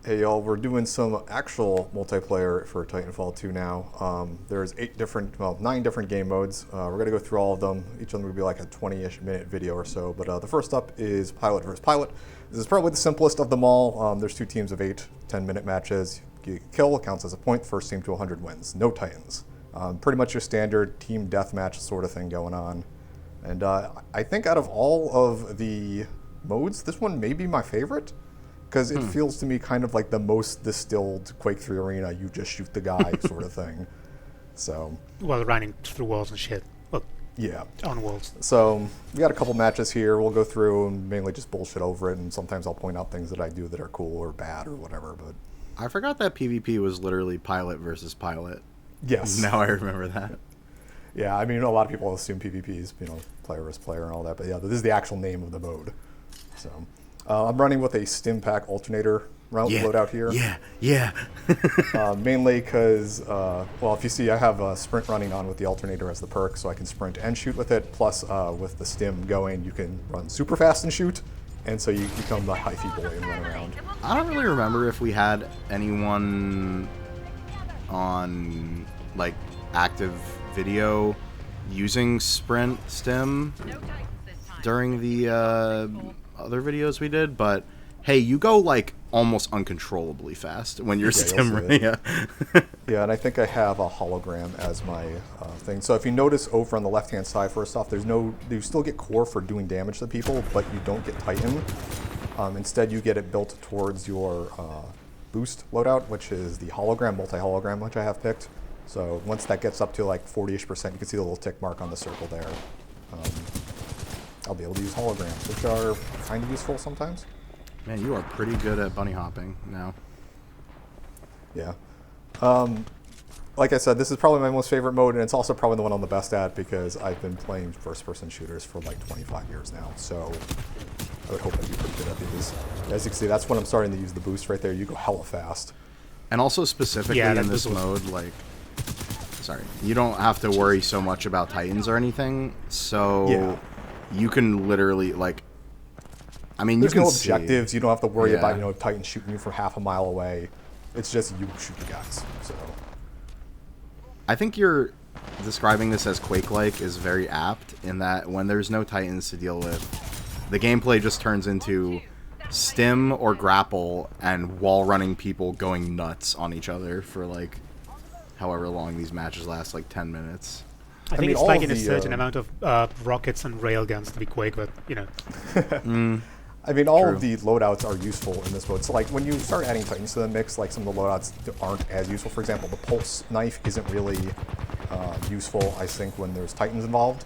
Hey y'all, we're doing some actual multiplayer for Titanfall 2 now. There's 9 different game modes. We're going to go through all of them. Each of them will be like a 20-ish minute video or so. But the first up is Pilot versus Pilot. This is probably the simplest of them all. There's 2 teams of 8 10-minute matches. You kill counts as a point. First team to 100 wins. No Titans. Pretty much your standard team deathmatch sort of thing going on. And I think out of all of the modes, this one may be my favorite. Because it feels to me kind of like the most distilled Quake 3 arena, you just shoot the guy sort of thing. So. Well, running through walls and shit. Well, yeah. On walls. So we got a couple matches here. We'll go through and mainly just bullshit over it, and sometimes I'll point out things that I do that are cool or bad or whatever. But I forgot that PvP was literally pilot versus pilot. Yes. Now I remember that. Yeah, I mean, a lot of people assume PvP is, player versus player and all that, but yeah, this is the actual name of the mode. So. I'm running with a stim pack alternator loadout here. Yeah. Mainly because, if you see, I have a sprint running on with the alternator as the perk, so I can sprint and shoot with it. Plus, with the stim going, you can run super fast and shoot, and so you become the hyphy boy and run around. I don't really remember if we had anyone on, like, active video using sprint stim during the other videos we did, but hey, you go like almost uncontrollably fast when you're stim running. Yeah. Yeah, and I think I have a hologram as my thing. So if you notice over on the left-hand side, first off, you still get core for doing damage to people, but you don't get Titan. Instead, you get it built towards your boost loadout, which is the hologram, multi-hologram, which I have picked. So once that gets up to like 40-ish%, you can see the little tick mark on the circle there. I'll be able to use holograms, which are kind of useful sometimes. Man, you are pretty good at bunny hopping now. Yeah. Like I said, this is probably my most favorite mode, and it's also probably the one I'm the best at because I've been playing first-person shooters for like 25 years now. So I would hope I'd be pretty good at these. As you can see, that's when I'm starting to use the boost right there. You go hella fast. And also specifically in this mode, like, you don't have to worry so much about Titans or anything. So. Yeah. You can literally, like, I mean, there's you can no objectives. You don't have to worry Yeah. about, Titans shooting you from half a mile away. It's just you shoot the guys. So I think you're describing this as Quake-like is very apt in that when there's no Titans to deal with, the gameplay just turns into stim or grapple and wall-running people going nuts on each other for, like, however long these matches last, like 10 minutes. I think it's like in a certain amount of rockets and railguns to be Quake, but, I mean, all of the loadouts are useful in this mode. So, like, when you start adding Titans to the mix, like, some of the loadouts aren't as useful. For example, the Pulse Knife isn't really useful, I think, when there's Titans involved.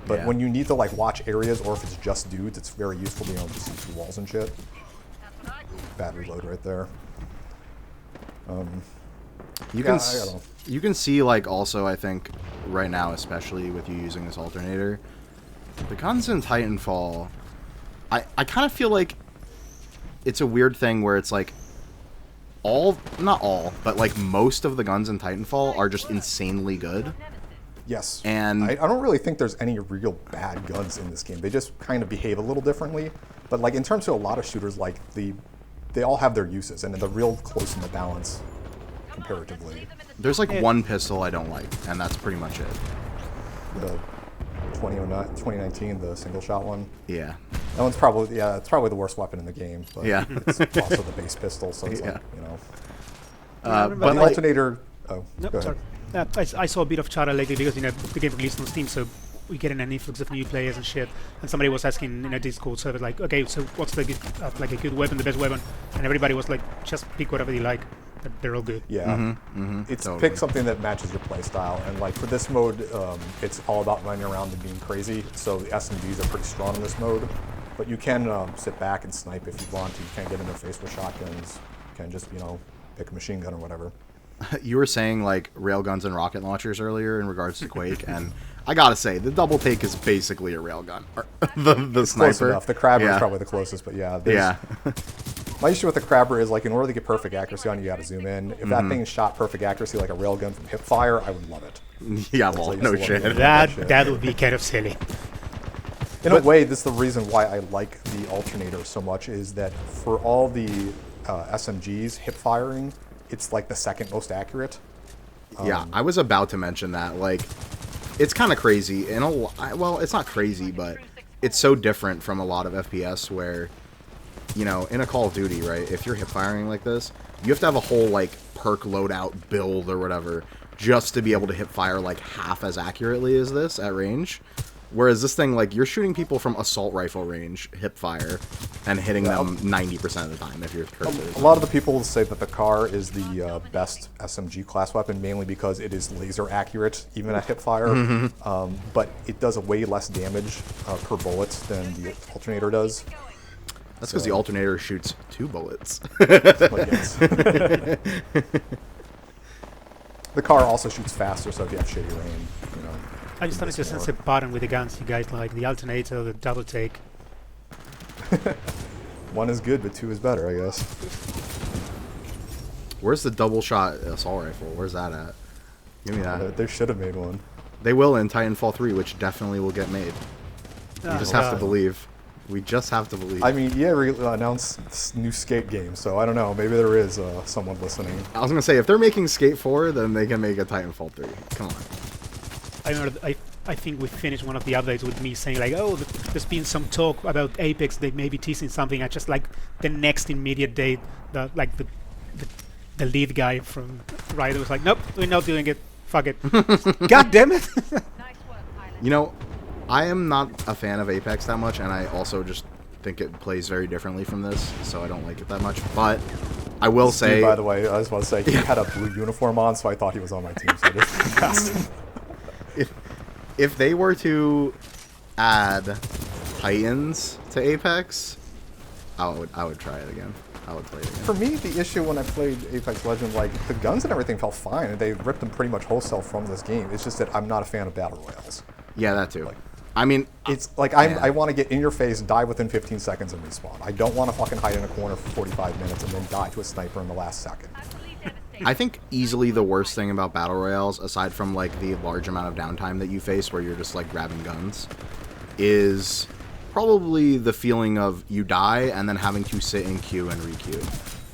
But when you need to, like, watch areas, or if it's just dudes, it's very useful being able to see through walls and shit. Bad reload right there. You can see, like, also, I think, right now, especially with you using this alternator, the guns in Titanfall, I kind of feel like it's a weird thing where it's, like, not all, but, like, most of the guns in Titanfall are just insanely good. Yes. And I don't really think there's any real bad guns in this game. They just kind of behave a little differently. But, like, in terms of a lot of shooters, like, they all have their uses, and they're real close in the balance. Comparatively. There's like one pistol I don't like, and that's pretty much it. The 2019, the single shot one. Yeah. That one's probably it's probably the worst weapon in the game. But yeah. It's also the base pistol, so it's like, but the alternator. Oh, no, go ahead. Sorry. I saw a bit of chatter lately because the game released on Steam, so we get an influx of new players and shit. And somebody was asking in a Discord server, like, okay, so what's the good weapon, the best weapon? And everybody was like, just pick whatever you like. They're all good. Yeah, it's totally. Pick something that matches your playstyle, and like for this mode, it's all about running around and being crazy. So the SMGs are pretty strong in this mode, but you can sit back and snipe if you want to. You can't get in their face with shotguns. You can just pick a machine gun or whatever. You were saying like railguns and rocket launchers earlier in regards to Quake, and I gotta say the double take is basically a railgun. The sniper. Close enough. The Crabber is probably the closest, but yeah. My issue with the Crabber is, like, in order to get perfect accuracy on, you got to zoom in. If that thing shot perfect accuracy like a railgun from hip fire, I would love it. Yeah, well, no shit. That would be kind of silly. In a way, this is the reason why I like the alternator so much, is that for all the SMGs hip firing, it's like the second most accurate. Yeah, I was about to mention that. Like, it's kind of crazy. Well, it's not crazy, but it's so different from a lot of FPS where, you know, in a Call of Duty, right, if you're hip firing like this, you have to have a whole, like, perk loadout build or whatever just to be able to hip fire, like, half as accurately as this at range. Whereas this thing, like, you're shooting people from assault rifle range, hip fire, and hitting them 90% of the time if you're A lot of the people say that the car is the best SMG class weapon, mainly because it is laser accurate, even at hip fire. But it does way less damage per bullet than the alternator does. That's because the alternator shoots 2 bullets. But yes. The car also shoots faster, so if you have shitty aim, you know. I just started to sense a pattern with the guns you guys like, the alternator, the double take. 1 is good, but 2 is better, I guess. Where's the double shot assault rifle? Where's that at? Give me that. They should have made one. They will in Titanfall 3, which definitely will get made. You just have to believe. We just have to believe. I mean, EA announced this new Skate game, so I don't know. Maybe there is someone listening. I was going to say, if they're making Skate 4, then they can make a Titanfall 3. Come on. I remember, I think we finished one of the updates with me saying like, oh, there's been some talk about Apex, they may be teasing something. I just like the next immediate date, the lead guy from Riot was like, nope, we're not doing it. Fuck it. God damn it. You know, I am not a fan of Apex that much, and I also just think it plays very differently from this, so I don't like it that much. But I will say, by the way, I just want to say he had a blue uniform on, so I thought he was on my team. So I just cast him. If they were to add Titans to Apex, I would try it again. I would play it again. For me, the issue when I played Apex Legends, like the guns and everything felt fine, and they ripped them pretty much wholesale from this game. It's just that I'm not a fan of battle royales. Yeah, that too. Like, I mean, it's like I want to get in your face, die within 15 seconds, and respawn. I don't want to fucking hide in a corner for 45 minutes and then die to a sniper in the last second. I think easily the worst thing about battle royales, aside from like the large amount of downtime that you face where you're just like grabbing guns, is probably the feeling of you die and then having to sit in queue and re-queue.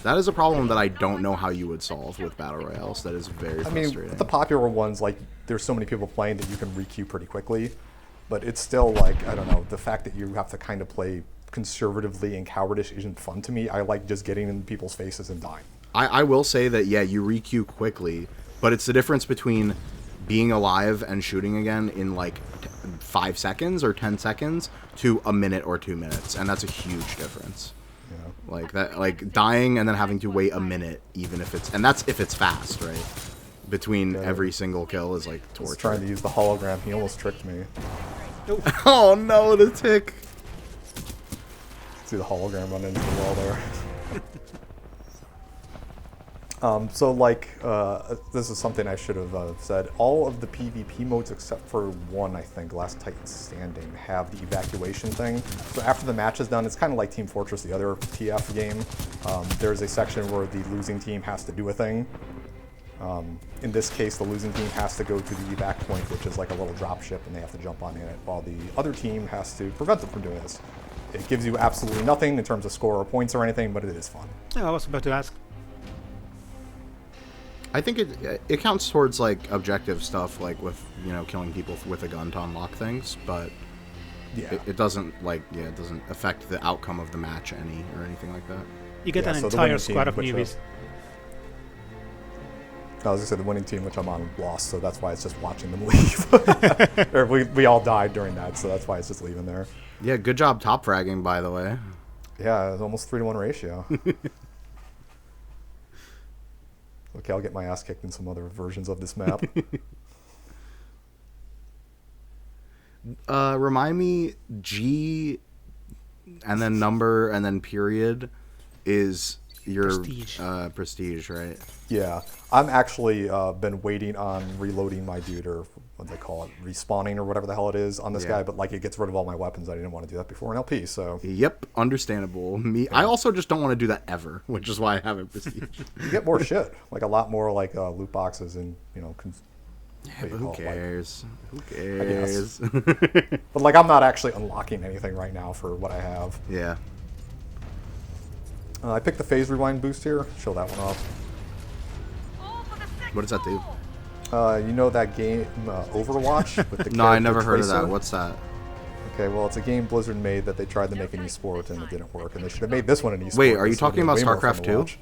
That is a problem that I don't know how you would solve with battle royales. That is very frustrating. I mean, the popular ones, like, there's so many people playing that you can re-queue pretty quickly, but it's still like, I don't know, the fact that you have to kind of play conservatively and cowardish isn't fun to me. I like just getting in people's faces and dying. I will say that, yeah, you re-queue quickly, but it's the difference between being alive and shooting again in like 5 seconds or 10 seconds to a minute or 2 minutes, and that's a huge difference. Yeah. Like that, like dying and then having to wait a minute, even if it's, and that's if it's fast, right? Between every single kill is like torture. He's trying to use the hologram. He almost tricked me. Oh no, the tick! See the hologram run into the wall there. So like, this is something I should have said. All of the PvP modes except for one, I think, Last Titan Standing, have the evacuation thing. So after the match is done, it's kind of like Team Fortress, the other TF game. There's a section where the losing team has to do a thing. In this case, the losing team has to go to the evac point, which is like a little drop ship, and they have to jump on it, while the other team has to prevent them from doing this. It gives you absolutely nothing in terms of score or points or anything, but it is fun. Yeah, I was about to ask. I think it counts towards like objective stuff, like with, you know, killing people with a gun to unlock things, but yeah, it doesn't it doesn't affect the outcome of the match any or anything like that. You get an entire squad of newbies. I was gonna say the winning team, which I'm on, lost, so that's why it's just watching them leave. Or we all died during that, so that's why it's just leaving there. Yeah, good job top fragging, by the way. Yeah, it's almost 3-to-1 ratio. Okay, I'll get my ass kicked in some other versions of this map. Remind me, G and then number and then period is your prestige, right? Yeah, I'm actually been waiting on reloading my dude, or what they call it, respawning or whatever the hell it is on this guy, but like it gets rid of all my weapons. I didn't want to do that before in LP, so. Yep, understandable. I also just don't want to do that ever, which is why I have it prestige. You get more shit, like a lot more like loot boxes and, you know, but who cares? Like, who cares? But like I'm not actually unlocking anything right now for what I have. Yeah. I picked the phase rewind boost here. Show that one off. What does that do? You know that game Overwatch with the No, I character never heard of that. Tracer? What's that? Okay, well, it's a game Blizzard made that they tried to make an esport and it didn't work, and they should have made this one an esport. Wait, are you This would talking be about way more fun StarCraft to 2? watch.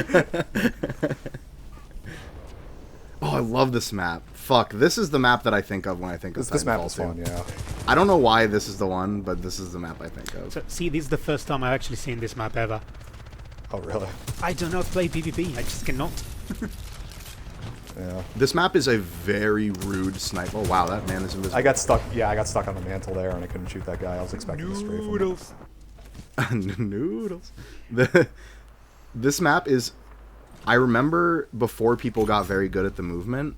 Yes, actually. Oh, I love this map. Fuck, this is the map that I think of when I think of This map Titanfall is 2. fun, yeah. I don't know why this is the one, but this is the map I think of. So, see, this is the first time I've actually seen this map ever. Oh, really? I do not play PvP. I just cannot. Yeah. This map is a very rude sniper. Oh, wow, that man is invisible. I got stuck. Yeah, I got stuck on the mantle there, and I couldn't shoot that guy. I was expecting to strafe him. Noodles. Noodles. This map is... I remember before people got very good at the movement,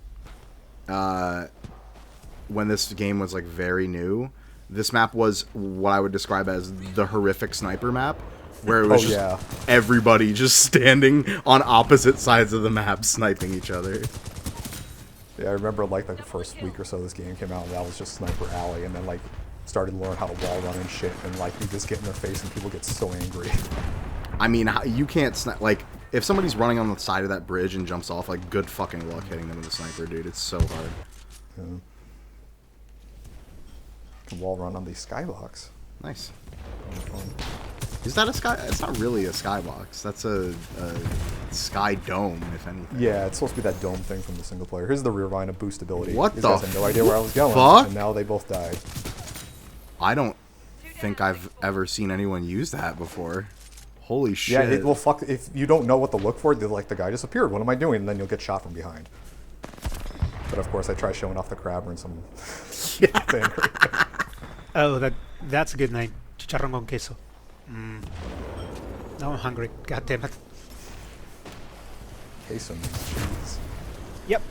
when this game was like very new, this map was what I would describe as the horrific sniper map, where it was everybody just standing on opposite sides of the map sniping each other. Yeah, I remember like the first week or so this game came out, and that was just Sniper Alley, and then like started to learn how to wall run and shit, and like you just get in their face and people get so angry. I mean, you can't snipe. Like, if somebody's running on the side of that bridge and jumps off, like, good fucking luck hitting them with a sniper, dude. It's so hard. Yeah. Can wall run on these skybox. Nice. Is that a sky? It's not really a skybox. That's a sky dome, if anything. Yeah, it's supposed to be that dome thing from the single player. Here's the rear line of boost ability. What These the guys had no idea where I was going, fuck? and now they both died. I don't think I've ever seen anyone use that before. Holy shit. Yeah, well, fuck, if you don't know what to look for, they're like, the guy disappeared, what am I doing? And then you'll get shot from behind. But of course, I try showing off the crabber and some thing. Oh, that's a good name. Chicharrón con queso. Now I'm hungry. God damn it. Queso means cheese. Yep.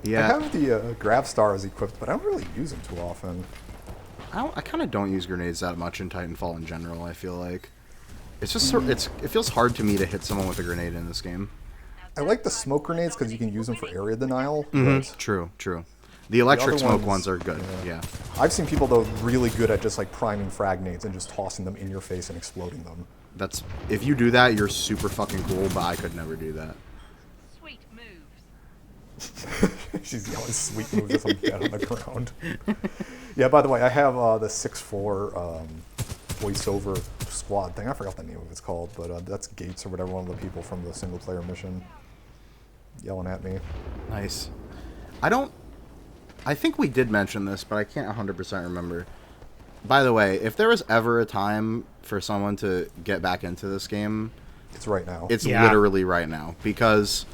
Yeah. I have the grav stars equipped, but I don't really use them too often. I kind of don't use grenades that much in Titanfall in general, I feel like. It's just it feels hard to me to hit someone with a grenade in this game. I like the smoke grenades because you can use them for area denial. Mm-hmm. True. The electric other smoke ones are good, yeah. I've seen people, though, really good at just, like, priming frag nades and just tossing them in your face and exploding them. That's... If you do that, you're super fucking cool, but I could never do that. Sweet moves. She's yelling sweet moves if I'm dead on the ground. Yeah, by the way, I have the 6-4 voiceover squad thing. I forgot the name of it's called, but that's Gates or whatever, one of the people from the single-player mission yelling at me. Nice. I think we did mention this, but I can't 100% remember. By the way, if there was ever a time for someone to get back into this game, It's right now. it's literally right now. Because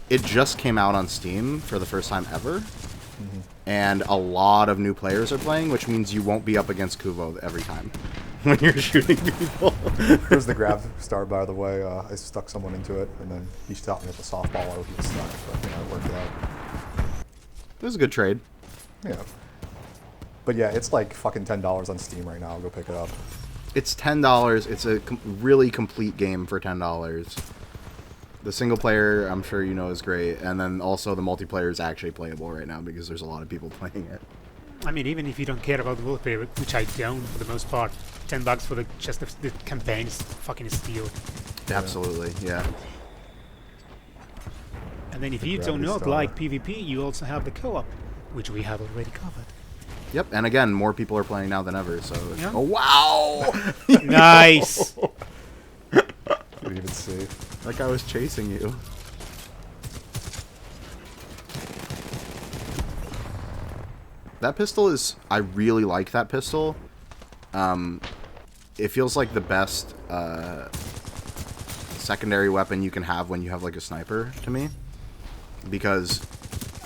it just came out on Steam for the first time ever. And a lot of new players are playing, which means you won't be up against Kuvo every time when you're shooting people. Here's the grab star, by the way. I stuck someone into it, and then he shot me with a softball or he was stuck, but, it worked out. It was a good trade. Yeah. But yeah, it's like fucking $10 on Steam right now. I'll go pick it up. It's $10. It's a really complete game for $10. The single player, I'm sure you know, is great. And then also the multiplayer is actually playable right now because there's a lot of people playing it. I mean, even if you don't care about the multiplayer, which I don't for the most part, $10 for just the campaign is fucking a steal. Absolutely, yeah. And then if you do Gravity not Star. like PvP, you also have the co-op, which we have already covered. Yep, and again, more people are playing now than ever, so... Yeah. Oh, wow! Nice! You didn't even see. Like I was chasing you. That pistol is... I really like that pistol. It feels like the best secondary weapon you can have when you have like a sniper, to me. Because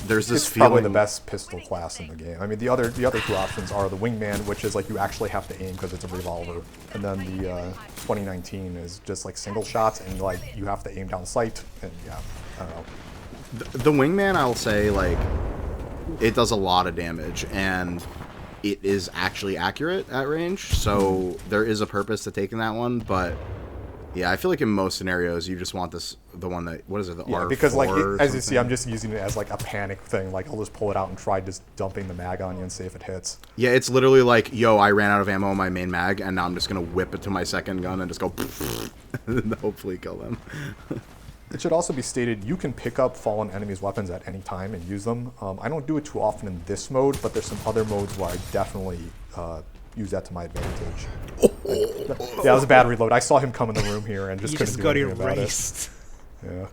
there's this It's feeling... probably the best pistol class in the game. I mean, the other two options are the Wingman, which is like you actually have to aim because it's a revolver, and then the 2019 is just like single shots and like you have to aim down sight. And yeah, I don't know. The Wingman, I'll say, like, it does a lot of damage, and it is actually accurate at range, so there is a purpose to taking that one, but Yeah, I feel like in most scenarios you just want the one that, what is it, the R4 because like or as you see, something? I'm just using it as like a panic thing. Like I'll just pull it out and try just dumping the mag on you and see if it hits. Yeah, it's literally like, yo, I ran out of ammo on my main mag, and now I'm just gonna whip it to my second gun and just go, and hopefully kill them. It should also be stated you can pick up fallen enemies' weapons at any time and use them. I don't do it too often in this mode, but there's some other modes where I definitely use that to my advantage. Yeah, that was a bad reload. I saw him come in the room here and just You couldn't just do got anything about it. erased. Yeah.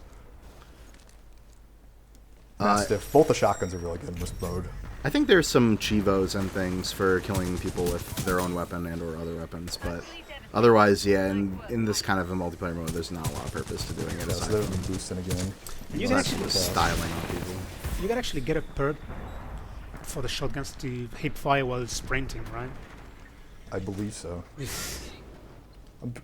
Mastiff. Both the shotguns are really good in this mode. I think there's some chivos and things for killing people with their own weapon and or other weapons, but otherwise, yeah, in this kind of a multiplayer mode, there's not a lot of purpose to doing it. Yeah, so they've been boosting again. You can That's actually just styling on people. you can actually get a perk for the shotguns to hip fire while sprinting, right? I believe so.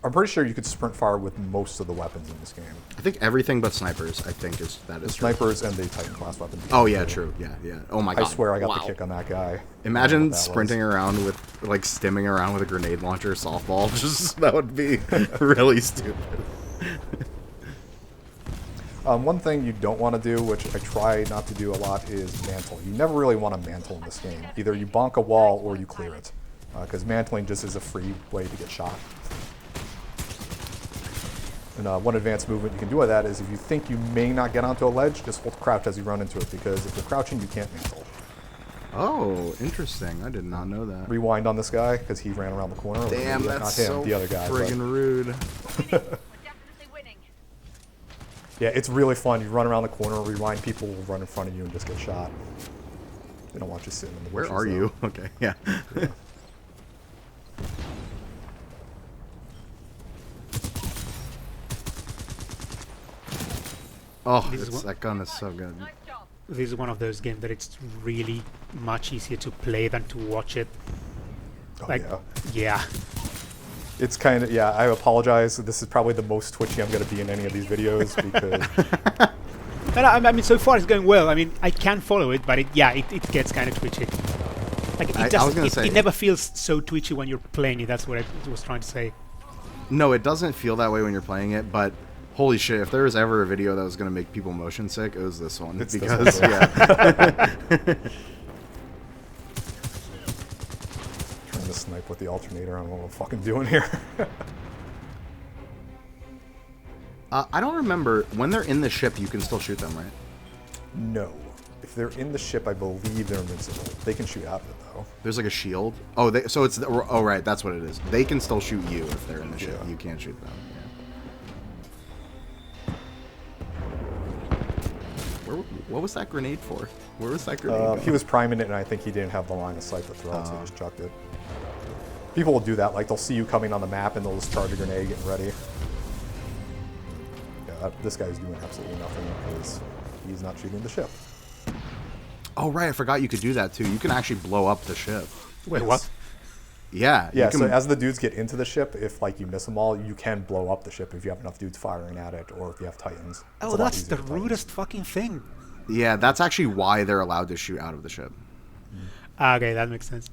I'm pretty sure you could sprint fire with most of the weapons in this game. I think everything but snipers, I think, is true. Snipers and the Titan class weapons. Oh, yeah, true. Yeah. Oh, my God. I swear I got Wow. the kick on that guy. Imagine sprinting around with, like, stimming around with a grenade launcher softball. Just, that would be really stupid. One thing you don't want to do, which I try not to do a lot, is mantle. You never really want to mantle in this game. Either you bonk a wall or you clear it. Because mantling just is a free way to get shot. And one advanced movement you can do with that is if you think you may not get onto a ledge, just hold crouch as you run into it, because if you're crouching, you can't mantle. Oh, interesting. I did not know that. Rewind on this guy, because he ran around the corner. Damn, Not that's him, so the other guy, friggin' rude. We're definitely winning. Yeah, it's really fun. You run around the corner, rewind, people will run in front of you and just get shot. They don't want you sitting in the Where bushes, are though. you? Okay, yeah. Oh, This is that gun is so good. Nice job. This is one of those games that it's really much easier to play than to watch it. Oh, Like, yeah. yeah. It's kind of, yeah, I apologize. This is probably the most twitchy I'm going to be in any of these videos because And I mean, so far it's going well. I mean, I can follow it, but it gets kind of twitchy. Like, I was gonna say- it never feels so twitchy when you're playing it. That's what I was trying to say. No, it doesn't feel that way when you're playing it, but holy shit, if there was ever a video that was going to make people motion sick, it was this one. It's this because, one, yeah. trying to snipe with the alternator. I don't know what I'm fucking doing here. I don't remember. When they're in the ship, you can still shoot them, right? No. If they're in the ship, I believe they're invincible. They can shoot out of it, though. There's like a shield. Oh, so it's... Oh, right, that's what it is. They can still shoot you if they're in the ship. Yeah. You can't shoot them. Yeah. What was that grenade for? Where was that grenade going? He was priming it, and I think he didn't have the line of sight to throw it, so he just chucked it. People will do that. Like, they'll see you coming on the map, and they'll just charge a grenade, getting ready. Yeah, this guy's doing absolutely nothing because he's not shooting the ship. Oh, right, I forgot you could do that, too. You can actually blow up the ship. Wait, what? Yeah. Yeah, you can, so as the dudes get into the ship, if like you miss them all, you can blow up the ship if you have enough dudes firing at it, or if you have Titans. It's a Oh, lot that's easier the with Titans. rudest fucking thing. yeah, that's actually why they're allowed to shoot out of the ship. Ah, okay, that makes sense.